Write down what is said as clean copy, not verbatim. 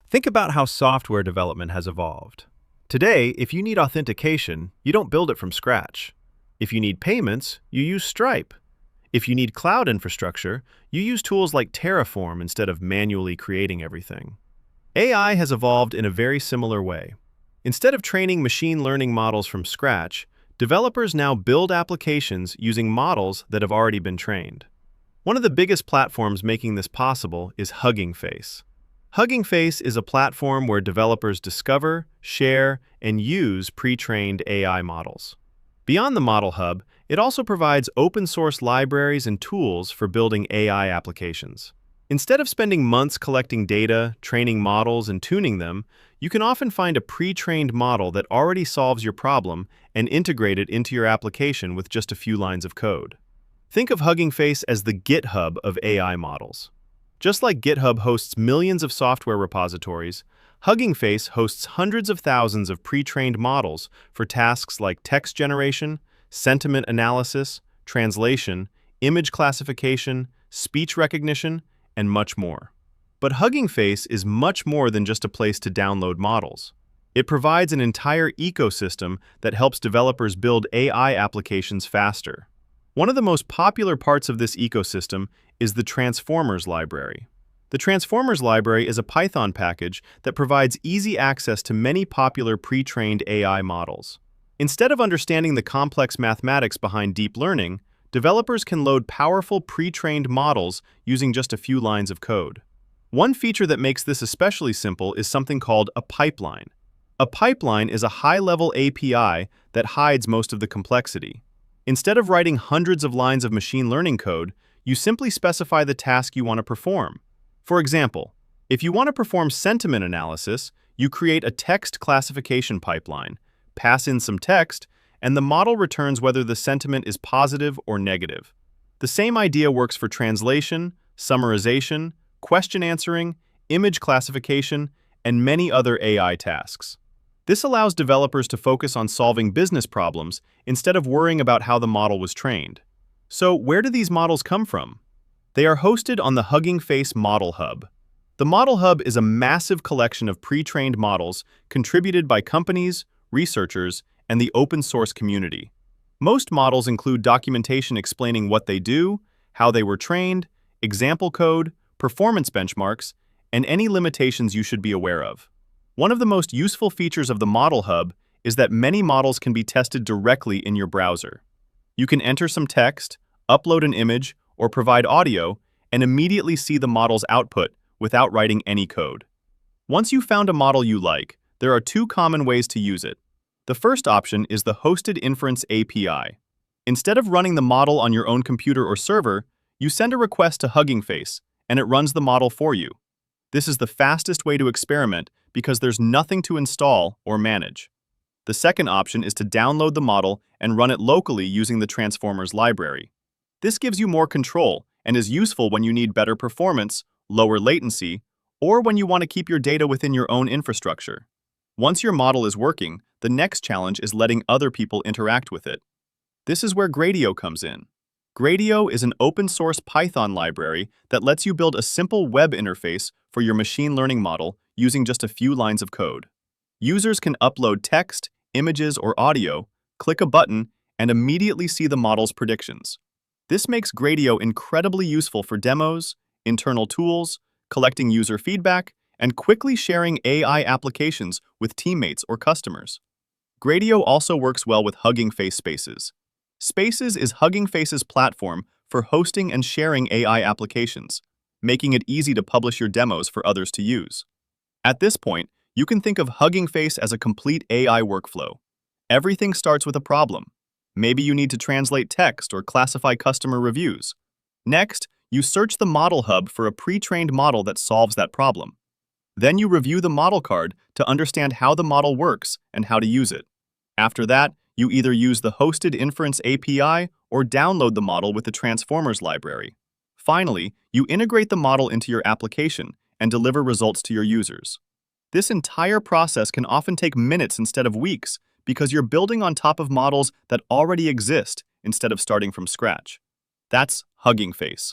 Think about how software development has evolved. Today, if you need authentication, you don't build it from scratch. If you need payments, you use Stripe. If you need cloud infrastructure, you use tools like Terraform instead of manually creating everything. AI has evolved in a very similar way. Instead of training machine learning models from scratch, developers now build applications using models that have already been trained. One of the biggest platforms making this possible is Hugging Face. Hugging Face is a platform where developers discover, share, and use pre-trained AI models. Beyond the Model Hub, it also provides open-source libraries and tools for building AI applications. Instead of spending months collecting data, training models, and tuning them, you can often find a pre-trained model that already solves your problem and integrate it into your application with just a few lines of code. Think of Hugging Face as the GitHub of AI models. Just like GitHub hosts millions of software repositories, Hugging Face hosts hundreds of thousands of pre-trained models for tasks like text generation, sentiment analysis, translation, image classification, speech recognition, and much more. But Hugging Face is much more than just a place to download models. It provides an entire ecosystem that helps developers build AI applications faster. One of the most popular parts of this ecosystem is the Transformers library. The Transformers library is a Python package that provides easy access to many popular pre-trained AI models. Instead of understanding the complex mathematics behind deep learning, developers can load powerful pre-trained models using just a few lines of code. One feature that makes this especially simple is something called a pipeline. A pipeline is a high-level API that hides most of the complexity. Instead of writing hundreds of lines of machine learning code, you simply specify the task you want to perform. For example, if you want to perform sentiment analysis, you create a text classification pipeline, pass in some text, and the model returns whether the sentiment is positive or negative. The same idea works for translation, summarization, question answering, image classification, and many other AI tasks. This allows developers to focus on solving business problems instead of worrying about how the model was trained. So, where do these models come from? They are hosted on the Hugging Face Model Hub. The Model Hub is a massive collection of pre-trained models contributed by companies, researchers, and the open-source community. Most models include documentation explaining what they do, how they were trained, example code, performance benchmarks, and any limitations you should be aware of. One of the most useful features of the Model Hub is that many models can be tested directly in your browser. You can enter some text, upload an image, or provide audio, and immediately see the model's output without writing any code. Once you've found a model you like, there are two common ways to use it. The first option is the Hosted Inference API. Instead of running the model on your own computer or server, you send a request to Hugging Face, and it runs the model for you. This is the fastest way to experiment because there's nothing to install or manage. The second option is to download the model and run it locally using the Transformers library. This gives you more control and is useful when you need better performance, lower latency, or when you want to keep your data within your own infrastructure. Once your model is working, the next challenge is letting other people interact with it. This is where Gradio comes in. Gradio is an open-source Python library that lets you build a simple web interface for your machine learning model using just a few lines of code. Users can upload text, images, or audio, click a button, and immediately see the model's predictions. This makes Gradio incredibly useful for demos, internal tools, collecting user feedback, and quickly sharing AI applications with teammates or customers. Gradio also works well with Hugging Face Spaces. Spaces is Hugging Face's platform for hosting and sharing AI applications, making it easy to publish your demos for others to use. At this point, you can think of Hugging Face as a complete AI workflow. Everything starts with a problem. Maybe you need to translate text or classify customer reviews. Next, you search the Model Hub for a pre-trained model that solves that problem. Then you review the model card to understand how the model works and how to use it. After that, you either use the Hosted Inference API or download the model with the Transformers library. Finally, you integrate the model into your application and deliver results to your users. This entire process can often take minutes instead of weeks because you're building on top of models that already exist instead of starting from scratch. That's Hugging Face.